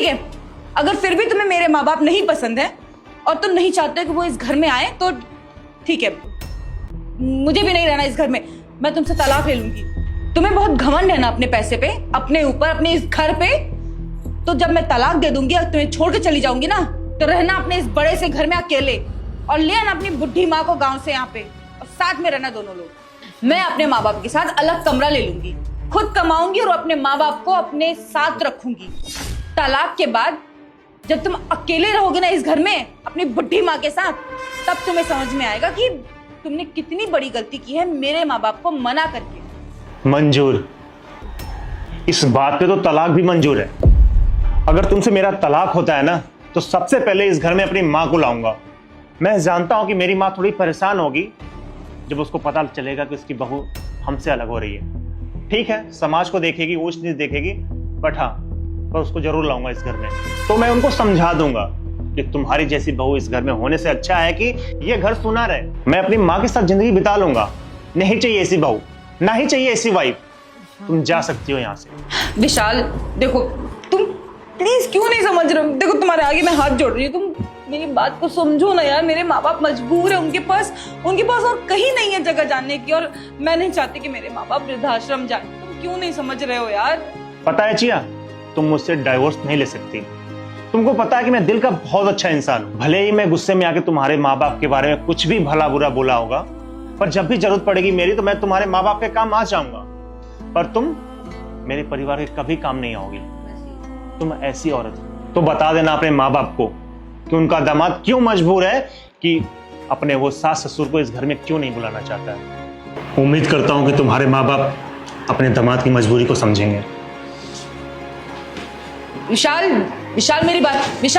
ठीक है, अगर फिर भी तुम्हें मेरे माँ बाप नहीं पसंद है और तुम नहीं चाहते कि वो इस घर में आए तो ठीक है, मुझे भी नहीं रहना इस घर में, मैं तुमसे तलाक ले लूंगी। तुम्हें बहुत घमंड है ना अपने पैसे पे, अपने ऊपर, अपने इस घर पे। तो जब मैं तलाक दे दूंगी और तुम्हें छोड़ के चली जाऊंगी ना, तो रहना अपने इस बड़े से घर में अकेले और ले आना अपनी बुढ़ी माँ को गांव से यहाँ पे और साथ में रहना दोनों लोग। मैं अपने माँ बाप के साथ अलग कमरा ले लूंगी, खुद कमाऊंगी और अपने माँ बाप को अपने साथ रखूंगी। तलाक के बाद जब तुम अकेले रहोगे ना इस घर में अपनी बुढ़ी माँ के साथ, तब तुम्हें समझ में आएगा कि तुमने कितनी बड़ी गलती की है मेरे माँ बाप को मना करके। मंजूर, इस बात पे तो तलाक भी मंजूर है। अगर तुमसे मेरा तलाक होता है ना, तो सबसे पहले इस घर में अपनी माँ को लाऊंगा। मैं जानता हूं कि मेरी माँ थोड़ी परेशान होगी जब उसको पता चलेगा कि उसकी बहू हमसे अलग हो रही है। ठीक है, समाज को देखेगी, ऊंच नीच देखेगी, बट हाँ, पर उसको जरूर लाऊंगा इस घर में। तो मैं उनको समझा दूंगा कि तुम्हारी जैसी बहू इस घर में होने से अच्छा है कि ये घर सुना रहे। मैं अपनी माँ के साथ जिंदगी बिता लूंगा। नहीं चाहिए ऐसी बहू, ना ही चाहिए ऐसी वाइफ। तुम जा सकती हो यहाँ से। विशाल देखो, तुम प्लीज क्यों नहीं समझ रहे हो? देखो तुम्हारे आगे मैं हाथ जोड़ रही हूँ, तुम मेरी बात को समझो ना यार। मेरे माँ बाप मजबूर है, उनके पास और कहीं नहीं है जगह जाने की, और मैं नहीं चाहती कि मेरे माँ बाप वृद्धाश्रम जाए। तुम क्यों नहीं समझ रहे हो यार? पता है चिया, तुम मुझसे डाइवोर्स नहीं ले सकती। तुमको पता है कि मैं दिल का बहुत अच्छा इंसान हूँ। भले ही मैं गुस्से में आके तुम्हारे माँ बाप के बारे में कुछ भी भला बुरा बोला होगा, पर जब भी जरूरत पड़ेगी मेरी, तो मैं तुम्हारे माँ बाप के काम आ जाऊंगा। पर तुम मेरे परिवार के कभी काम नहीं आओगी। तुम ऐसी औरत, तो बता देना अपने माँ बाप को कि उनका दामाद क्यों मजबूर है कि अपने वो सास ससुर को इस घर में क्यों नहीं बुलाना चाहता है। उम्मीद करता हूं कि तुम्हारे माँ बाप अपने दामाद की मजबूरी को समझेंगे। विशाल, विशाल मेरी बात, विशाल